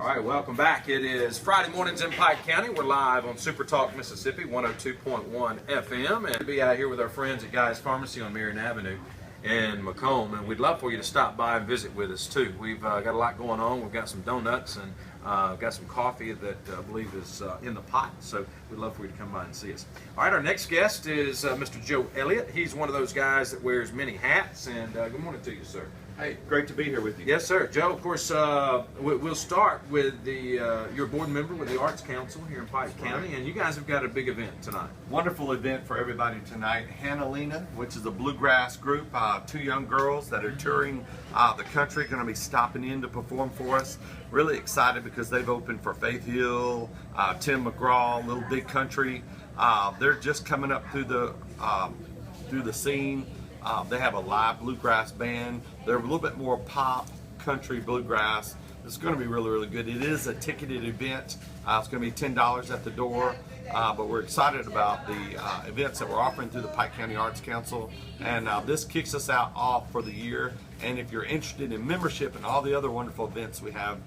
All right, welcome back. It is Friday mornings in Pike County. We're live on Super Talk Mississippi 102.1 FM, and we'll be out here with our friends at Guy's Pharmacy on Marion Avenue in Macomb, and we'd love for you to stop by and visit with us too. We've got a lot going on. We've got some donuts and got some coffee that I believe is in the pot, so we'd love for you to come by and see us. All right, our next guest is Mr. Joe Elliott. He's one of those guys that wears many hats, and good morning to you, sir. Hey, great to be here with you. Yes, sir. Joe, of course, we'll start with your board member with the Arts Council here in Pike County, and you guys have got a big event tonight. Wonderful event for everybody tonight. Hannah, which is a bluegrass group, two young girls that are touring the country, going to be stopping in to perform for us. Really excited because they've opened for Faith Hill, Tim McGraw, Little Big Country. They're just coming up through the scene. They have a live bluegrass band. They're a little bit more pop, country, bluegrass. It's going to be really, really good. It is a ticketed event. It's going to be $10 at the door, but we're excited about the events that we're offering through the Pike County Arts Council. And this kicks us out off for the year. And if you're interested in membership and all the other wonderful events we have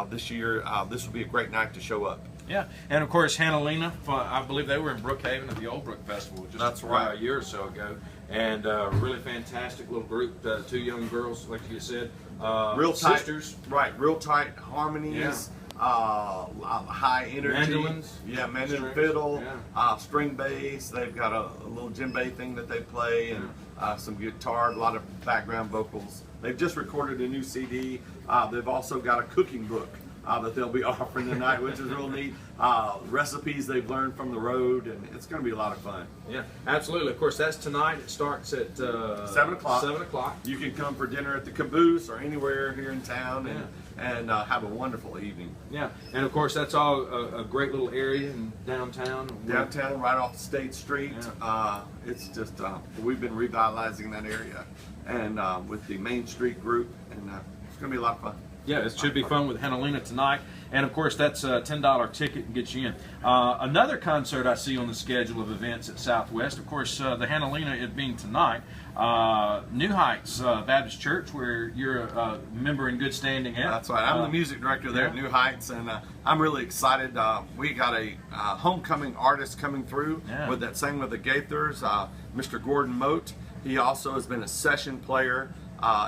this year, this will be a great night to show up. Yeah, and of course, Hannah, I believe they were in Brookhaven at the Old Brook Festival just a year or so ago. And really fantastic little group, two young girls, like you said, real tight, sisters. Right, real tight harmonies, high energy. Mandolins. Yeah, mandolin, fiddle, string bass. They've got a little djembe thing that they play, and some guitar, a lot of background vocals. They've just recorded a new CD. They've also got a cooking book that they'll be offering tonight, which is real neat. Recipes they've learned from the road, and it's going to be a lot of fun. Yeah, absolutely. Of course, that's tonight. It starts at 7 o'clock. 7 o'clock. You can come for dinner at the Caboose or anywhere here in town, and have a wonderful evening. Yeah, and of course, that's all a great little area in downtown. Downtown, right off State Street. Yeah. It's just, we've been revitalizing that area, and with the Main Street group, and it's going to be a lot of fun. Yeah, it should be fun with Hannah tonight. And of course, that's a $10 ticket and gets you in. Another concert I see on the schedule of events at Southwest, of course, the Hannah it being tonight, New Heights Baptist Church, where you're a member in good standing at. That's right. I'm the music director there at New Heights, and I'm really excited. We got a homecoming artist coming through with that sang with the Gaithers, Mr. Gordon Moat. He also has been a session player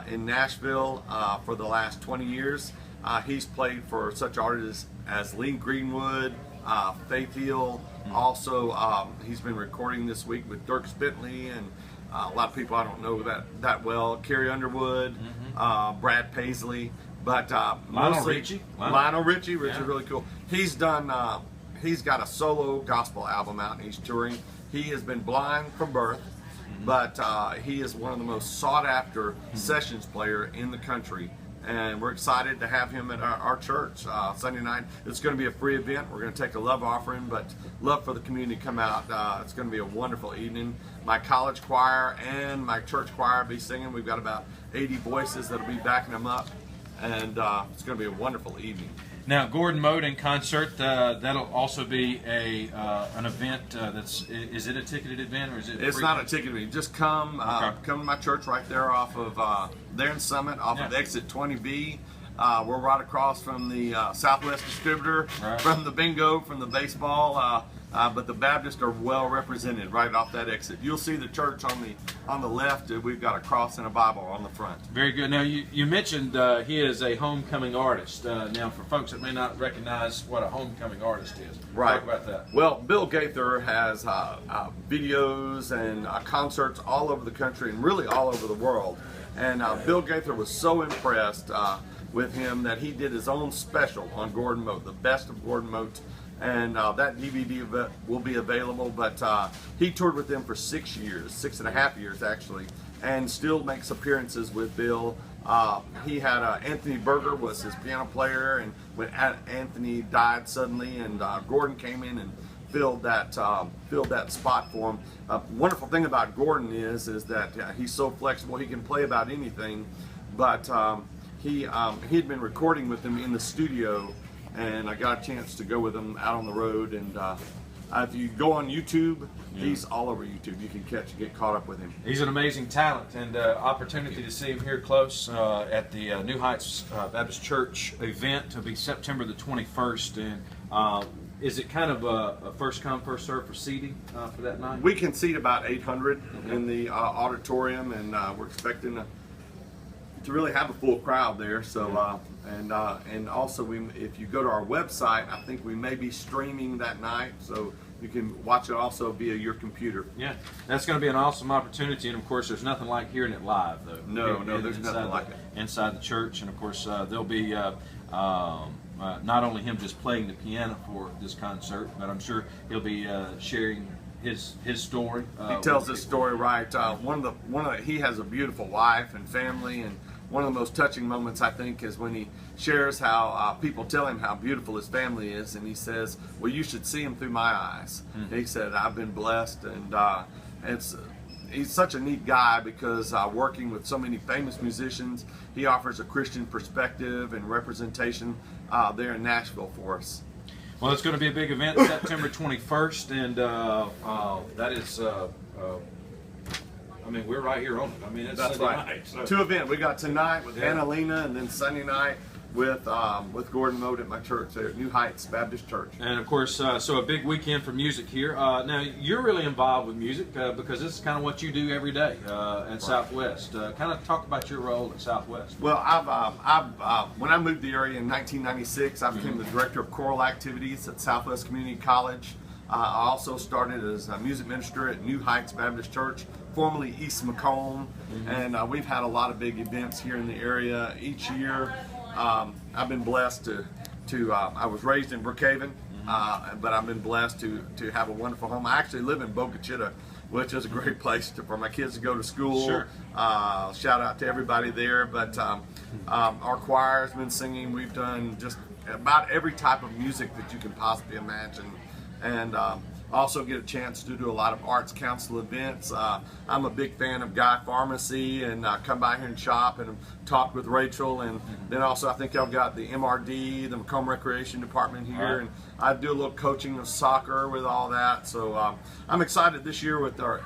in Nashville for the last 20 years. He's played for such artists as Lee Greenwood, Faith Hill. Also, he's been recording this week with Dirk Bentley and a lot of people I don't know that well. Carrie Underwood, Brad Paisley, but mostly Lionel Richie, which is really cool. He's done. He's got a solo gospel album out, and he's touring. He has been blind from birth, but he is one of the most sought-after sessions player in the country, and we're excited to have him at our church Sunday night. It's going to be a free event. We're going to take a love offering, but love for the community to come out. It's going to be a wonderful evening. My college choir and my church choir will be singing. We've got about 80 voices that will be backing them up, and it's going to be a wonderful evening. Now, Gordon Moat in concert, that'll also be an event is it a ticketed event or is it It's free? not a ticketed event. Just come come to my church right there off of, there in Summit, off of exit 20B. We're right across from the Southwest distributor, from the bingo, from the baseball, but the Baptists are well represented right off that exit. You'll see the church on the left. We've got a cross and a Bible on the front. Very good. Now, you mentioned he is a homecoming artist. Now, for folks that may not recognize what a homecoming artist is, talk about that. Well, Bill Gaither has videos and concerts all over the country and really all over the world. And Bill Gaither was so impressed with him that he did his own special on Gordon Moat, the best of Gordon Moat. And that DVD will be available, but he toured with them for 6 years, 6.5 years actually, and still makes appearances with Bill. He had Anthony Berger was his piano player, and when Anthony died suddenly, and Gordon came in and filled that spot for him. Wonderful thing about Gordon is that he's so flexible. He can play about anything, but he had been recording with him in the studio, and I got a chance to go with him out on the road and if you go on YouTube, he's all over YouTube. You can get caught up with him. He's an amazing talent, and opportunity to see him here close at the New Heights Baptist Church event. It'll be September the 21st, and is it kind of a first come, first serve for seating for that night? We can seat about 800 in the auditorium, and we're expecting to really have a full crowd there. So, and also if you go to our website, I think we may be streaming that night, so you can watch it also via your computer. Yeah, that's going to be an awesome opportunity, and of course, there's nothing like hearing it live, though. No, there's nothing like it inside the church, and of course, there'll be not only him just playing the piano for this concert, but I'm sure he'll be sharing his story. He tells his story right. He has a beautiful wife and family, and one of the most touching moments, I think, is when he shares how people tell him how beautiful his family is, and he says, well, you should see him through my eyes. He said, I've been blessed, and he's such a neat guy because working with so many famous musicians, he offers a Christian perspective and representation there in Nashville for us. Well, it's going to be a big event, September 21st, and that is... I mean, we're right here on it. I mean, it's That's Sunday right. night. So. 2 events. We got tonight with Annalena, and then Sunday night with Gordon Mote at my church there at New Heights Baptist Church. And of course, so a big weekend for music here. Now, you're really involved with music because this is kind of what you do every day at Southwest. Kind of talk about your role at Southwest. Well, when I moved to the area in 1996, I became the director of choral activities at Southwest Community College. I also started as a music minister at New Heights Baptist Church, formerly East Macomb, and we've had a lot of big events here in the area each year. I've been blessed to I was raised in Brookhaven, but I've been blessed to have a wonderful home. I actually live in Boca Chica, which is a great place for my kids to go to school. Sure. Shout out to everybody there, but our choir has been singing. We've done just about every type of music that you can possibly imagine. And also get a chance to do a lot of arts council events. I'm a big fan of Guy Pharmacy, and come by here and shop and talk with Rachel. And then also I think y'all got the MRD, the Macomb Recreation Department here, and I do a little coaching of soccer with all that. So I'm excited this year with our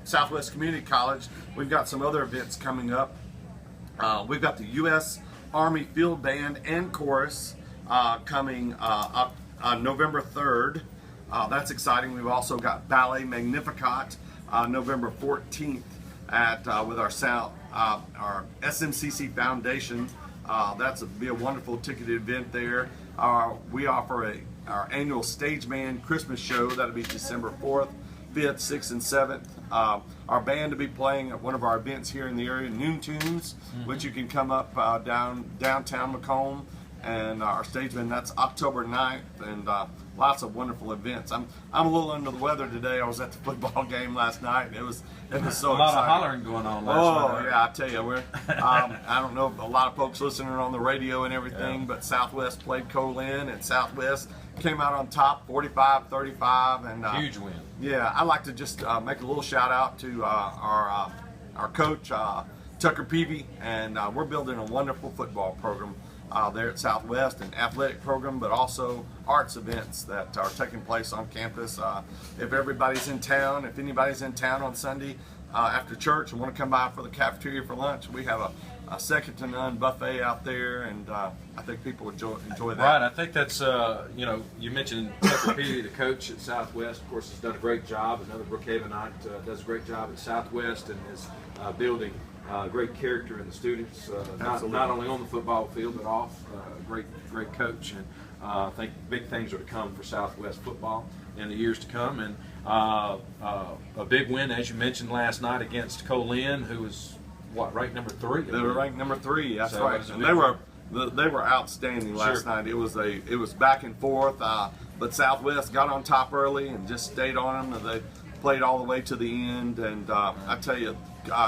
Southwest Community College. We've got some other events coming up. We've got the U.S. Army Field Band and Chorus coming up November 3rd. That's exciting. We've also got Ballet Magnificat November 14th with our SMCC Foundation. That's be a wonderful ticketed event there. We offer our annual stage band Christmas show. That'll be December 4th, 5th, 6th, and 7th. Our band to be playing at one of our events here in the area, Noon Tunes, which you can come up downtown Macomb. And our stage band, that's October 9th, and lots of wonderful events. I'm a little under the weather today. I was at the football game last night. It was so exciting. A lot of hollering going on last night. Oh yeah, I tell you, I don't know if a lot of folks listening on the radio and everything, but Southwest played Colin, and Southwest came out on top, 45-35, and huge win. Yeah, I'd like to just make a little shout out to our coach Tucker Peavy, and we're building a wonderful football program there at Southwest, an athletic program, but also arts events that are taking place on campus. If everybody's in town, if anybody's in town on Sunday after church and want to come by for the cafeteria for lunch, we have a second to none buffet out there, and I think people would enjoy that. Right, I think that's, you mentioned Tucker Peavy, the coach at Southwest, of course, has done a great job. Another Brookhavenite does a great job at Southwest and is building great character in the students, not only on the football field but off. Great coach, and I think big things are to come for Southwest football in the years to come. And a big win, as you mentioned, last night against Colin, who was ranked number 3. They were ranked number 3. That's so right. And they were outstanding last night. It was back and forth, but Southwest got on top early and just stayed on them. They played all the way to the end, and I tell you,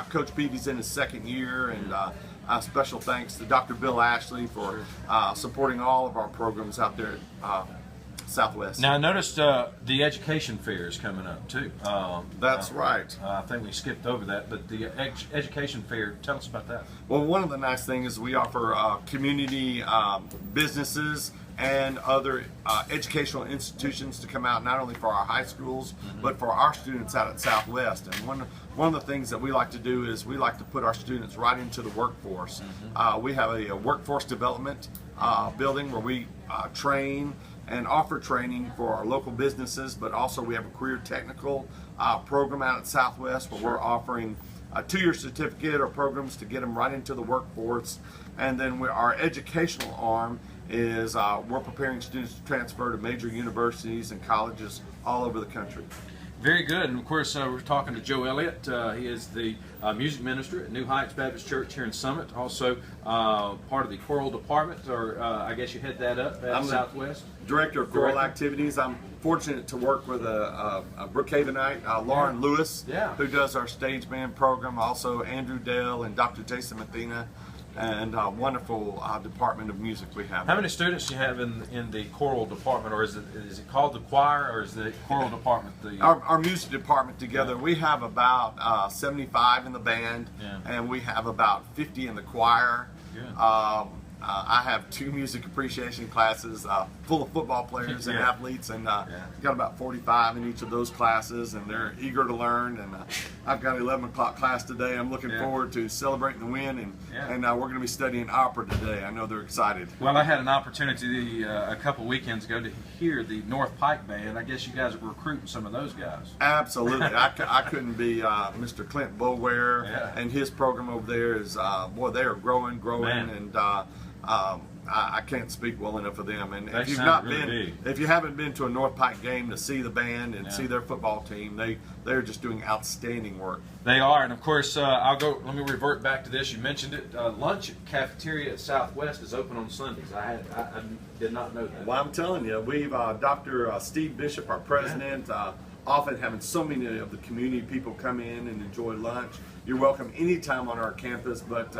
Coach Peavy's in his second year, and special thanks to Dr. Bill Ashley for supporting all of our programs out there Southwest. Now I noticed the education fair is coming up too. That's right. I think we skipped over that, but the education fair. Tell us about that. Well, one of the nice things is we offer community businesses and other educational institutions to come out, not only for our high schools, but for our students out at Southwest. And one of the things that we like to do is we like to put our students right into the workforce. We have a workforce development building where we train and offer training for our local businesses, but also we have a career technical program out at Southwest where we're offering a 2-year certificate or programs to get them right into the workforce. And then our educational arm is we're preparing students to transfer to major universities and colleges all over the country. Very good. And of course, we're talking to Joe Elliott. He is the music minister at New Heights Baptist Church here in Summit. Also part of the choral department, or I guess you head that up at Southwest. Director of choral activities. I'm fortunate to work with a Brookhavenite, Lauren Lewis, who does our stage band program. Also Andrew Dell and Dr. Jason Mathena, and a wonderful department of music we have. How many students do you have in the choral department, or is it called the choir, or is the choral department the... Our music department together, we have about 75 in the band, and we have about 50 in the choir. I have 2 music appreciation classes full of football players and athletes, and got about 45 in each of those classes, and they're eager to learn. And I've got an 11 o'clock class today. I'm looking forward to celebrating the win, and we're going to be studying opera today. I know they're excited. Well, I had an opportunity a couple weekends ago to hear the North Pike Band. I guess you guys are recruiting some of those guys. Absolutely. I couldn't be Mr. Clint Boware, and his program over there is, boy, they are growing, and I can't speak well enough of them. And if you haven't been to a North Pike game to see the band and see their football team, they're just doing outstanding work. They are, and of course, let me revert back to this. You mentioned it. Lunch cafeteria at Southwest is open on Sundays. I did not know that. Well, I'm telling you, we've Dr. Steve Bishop, our president, often having so many of the community people come in and enjoy lunch. You're welcome anytime on our campus, but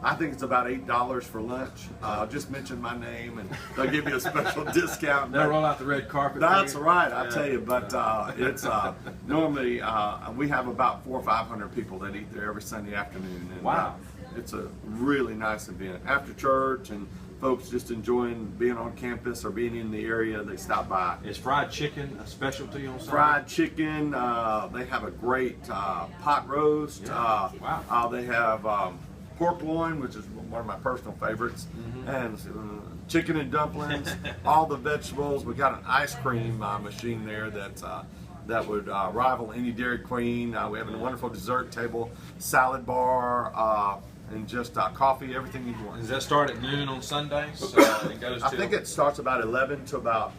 I think it's about $8 for lunch. Just mention my name and they'll give you a special discount. They'll roll out the red carpet. That's right, I tell you. But it's normally we have about 400 or 500 people that eat there every Sunday afternoon. And, wow. It's a really nice event. After church and folks just enjoying being on campus or being in the area, they stop by. Is fried chicken a specialty on Sunday? Fried chicken. They have a great pot roast. Wow. They have pork loin, which is one of my personal favorites, and chicken and dumplings, all the vegetables. We got an ice cream machine there that would rival any Dairy Queen. We have a wonderful dessert table, salad bar, and just coffee, everything you want. Does that start at noon on Sundays? I think it starts about 11 to about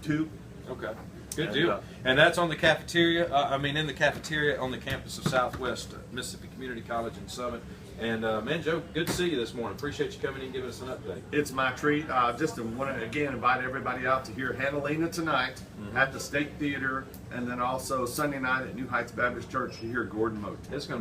2. Okay. Good deal. And that's on the cafeteria, in the cafeteria on the campus of Southwest Mississippi Community College in Summit. And man, Joe, good to see you this morning. Appreciate you coming in and giving us an update. It's my treat. Just want to again invite everybody out to hear Hannah tonight at the State Theater, and then also Sunday night at New Heights Baptist Church to hear Gordon Mote. It's going to